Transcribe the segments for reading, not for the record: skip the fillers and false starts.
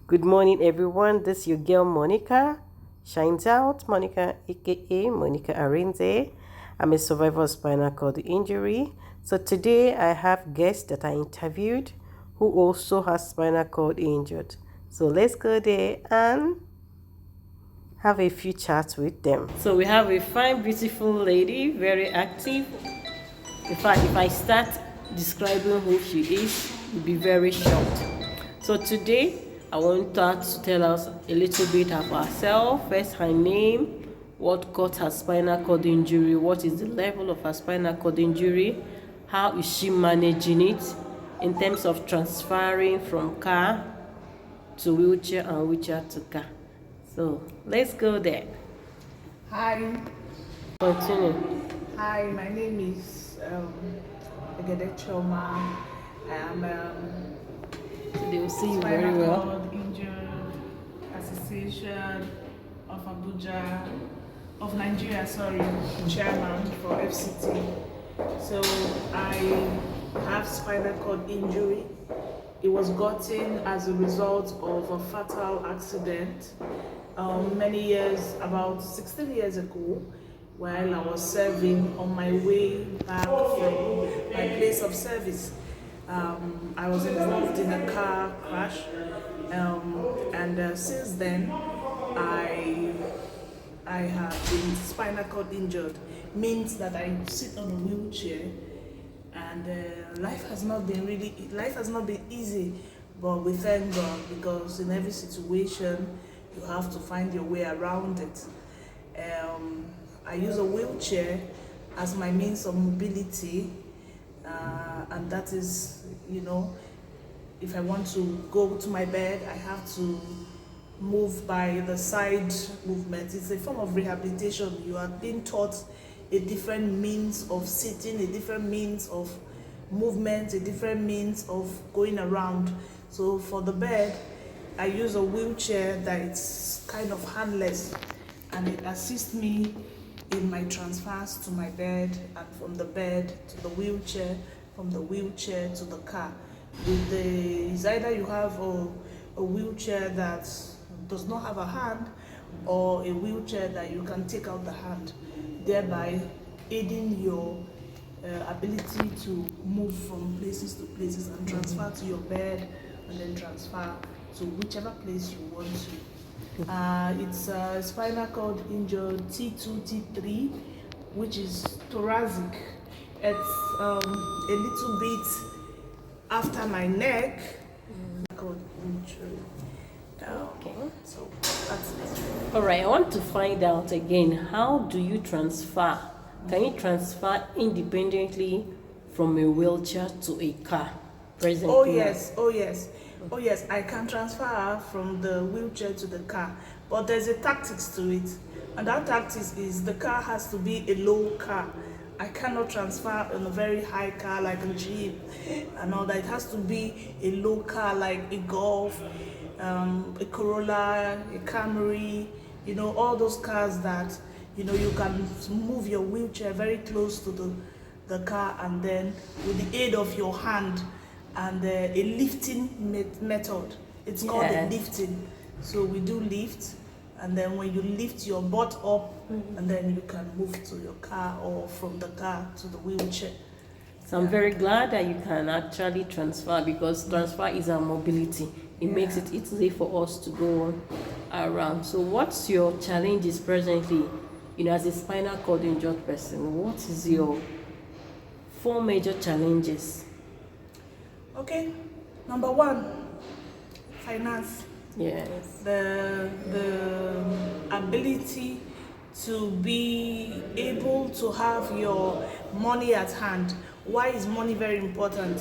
Good morning, everyone. This is your girl Monica. Shines out, Monica, aka Monica Arinze. I'm a survivor of spinal cord injury. So today I have guests that I interviewed who also has spinal cord injured. So let's go there and have a few chats with them. So we have a fine, beautiful lady, very active. In fact, if I start describing who she is, you'll be very shocked. So today, I want her to tell us a little bit of herself. First, her name, what caused her spinal cord injury, what is the level of her spinal cord injury, how is she managing it in terms of transferring from car to wheelchair and wheelchair to car. So let's go there. Hi, Continue. my name is Egede Choma. I am So they will see you very Spinal well. Cord Injured Association of Abuja, of Nigeria, chairman for FCT. So I have spinal cord injury. It was gotten as a result of a fatal accident many years, about 16 years ago, while I was serving on my way back from my place of service. I was involved in a car crash, and since then, I I have been spinal cord injured. Means that I sit on a wheelchair, and life has not been easy, but we thank God because in every situation you have to find your way around it. I use a wheelchair as my means of mobility, and that is, if I want to go to my bed, I have to move by the side movement. It's a form of rehabilitation. You are being taught a different means of sitting, a different means of movement, a different means of going around. So for the bed, I use a wheelchair that it's kind of handless, and it assists me in my transfers to my bed, and from the bed to the wheelchair, from the wheelchair to the car. It's either you have a wheelchair that does not have a hand, or a wheelchair that you can take out the hand, thereby aiding your ability to move from places to places and transfer to your bed, and then transfer to whichever place you want to. It's spinal cord injured T2, T3, which is thoracic. It's a little bit after my neck. Cord injury. Okay. So that's it. All right, I want to find out again, how do you transfer? Can you transfer independently from a wheelchair to a car? Presently. Oh yes, I can transfer from the wheelchair to the car, but there's a tactics to it, and that tactics is the car has to be a low car. I cannot transfer in a very high car like a Jeep and all that. It has to be a low car like a Golf, a Corolla, a Camry, all those cars that, you can move your wheelchair very close to the car, and then with the aid of your hand and a lifting method. It's called a lifting. So we do lift, and then when you lift your butt up, and then you can move to your car or from the car to the wheelchair. So I'm very glad that you can actually transfer, because transfer is our mobility. It makes it easy for us to go around. So what's your challenges presently, as a spinal cord injured person? What is your 4 major challenges? Okay, number 1, finance. Yes. The ability to be able to have your money at hand. Why is money very important?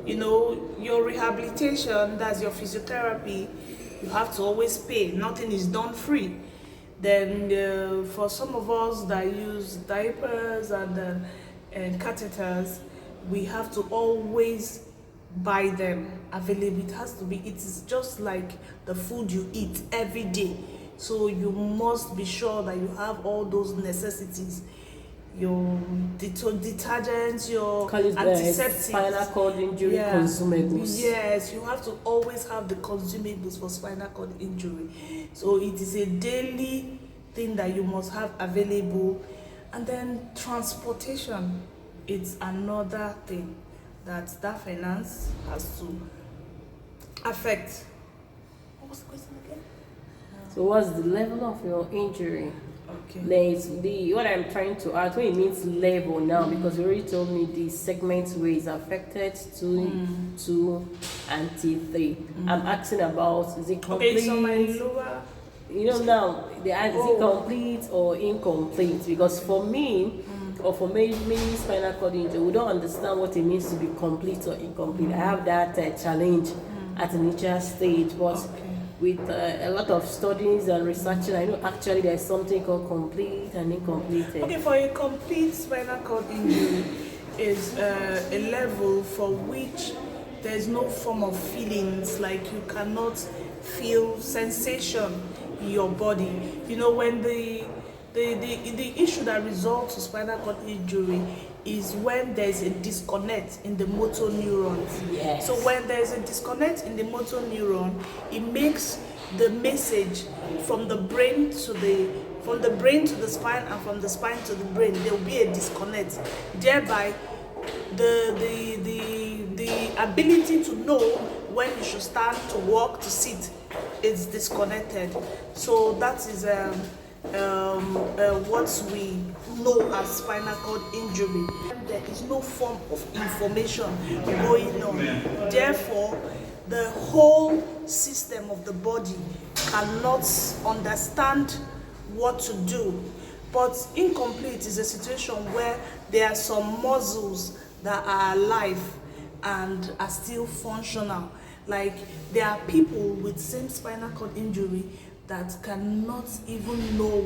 Your rehabilitation, that's your physiotherapy, you have to always pay. Nothing is done free. Then for some of us that use diapers and catheters, we have to always buy them available. It is just like the food you eat every day. So you must be sure that you have all those necessities your detergents, your Call it the antiseptics. spinal cord injury consumables. Yes, you have to always have the consumables for spinal cord injury. So it is a daily thing that you must have available. And then transportation, it's another thing that finance has to affect. What was the question again? So what's the level of your injury? Okay. What I'm trying to add, when it means level now, because you already told me the segment where is affected, 2, and T3. I'm asking about, is it complete? Okay, so my lower. Now they ask, is it complete or incomplete? Because for me, or for many spinal cord injury, we don't understand what it means to be complete or incomplete. I have that challenge at the initial stage, but with a lot of studies and researching, I know actually there's something called complete and incomplete. Okay, for a complete spinal cord injury is a level for which there's no form of feelings, like you cannot feel sensation in your body. When the issue that results to spinal cord injury is when there's a disconnect in the motor neurons. Yes. So when there's a disconnect in the motor neuron, it makes the message from the brain to the spine, and from the spine to the brain. There will be a disconnect. Thereby, the ability to know when you should stand, to walk, to sit is disconnected. So that is what we know as spinal cord injury. There is no form of information going on. Therefore, the whole system of the body cannot understand what to do. But incomplete is a situation where there are some muscles that are alive and are still functional. Like, there are people with same spinal cord injury that cannot even know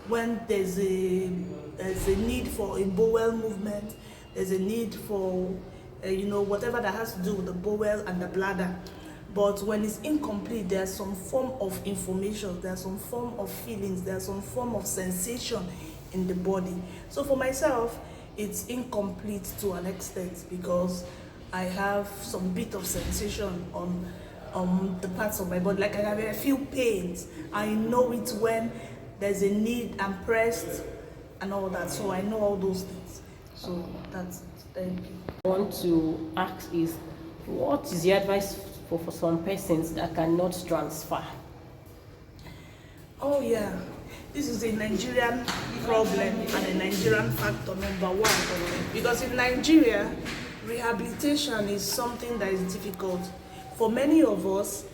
when there's a need for a bowel movement, there's a need for whatever that has to do with the bowel and the bladder. But when it's incomplete, there's some form of information, there's some form of feelings, there's some form of sensation in the body. So for myself, it's incomplete to an extent, because I have some bit of sensation on the parts of my body. Like, I feel pains. I know it when there's a need, I'm pressed and all that. So I know all those things. So that's it. Thank you. I want to ask is, what is your advice for some persons that cannot transfer? Oh yeah, this is a Nigerian problem and a Nigerian factor, number one. Because in Nigeria, rehabilitation is something that is difficult. For many of us,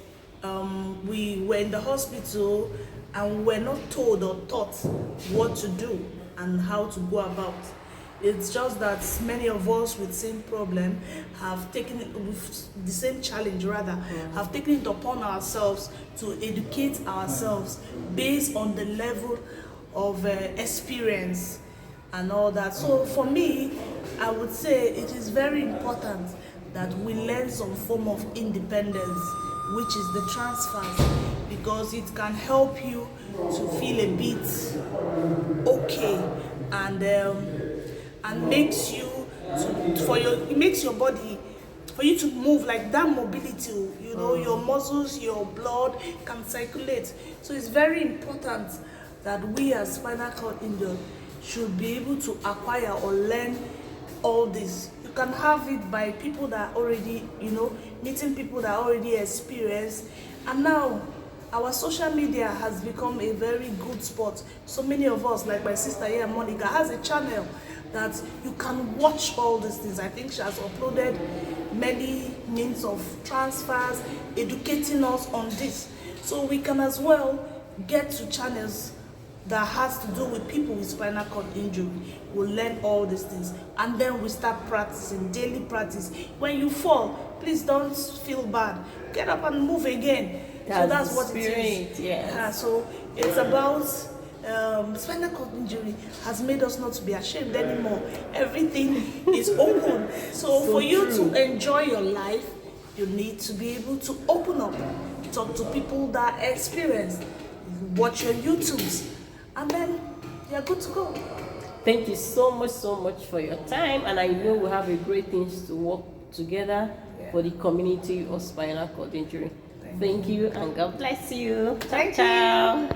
we were in the hospital and we're not told or taught what to do and how to go about. It's just that many of us with same problem have taken it, with the same challenge rather, have taken it upon ourselves to educate ourselves based on the level of experience and all that. So for me, I would say it is very important that we learn some form of independence, which is the transfers, because it can help you to feel a bit okay, and makes you it makes your body, for you to move, like that mobility, your muscles, your blood can circulate. So it's very important that we as spinal cord injured should be able to acquire or learn all this. You can have it by people that already, meeting people that already experience. And now our social media has become a very good spot. So many of us, like my sister here, Monica, has a channel that you can watch all these things. I think she has uploaded many means of transfers, educating us on this. So we can as well get to channels that has to do with people with spinal cord injury. We'll learn all these things, and then we start practicing, daily practice. When you fall, please don't feel bad. Get up and move again. That's what it is. Yes. So it's about spinal cord injury has made us not to be ashamed anymore. Everything is open. So for you to enjoy your life, you need to be able to open up, talk to people that experience, watch your YouTubes, and then you're good to go. Thank you so much for your time, and I know we have a great things to work together for the community of spinal cord injury. Thank you, and God bless you. Ciao, ciao.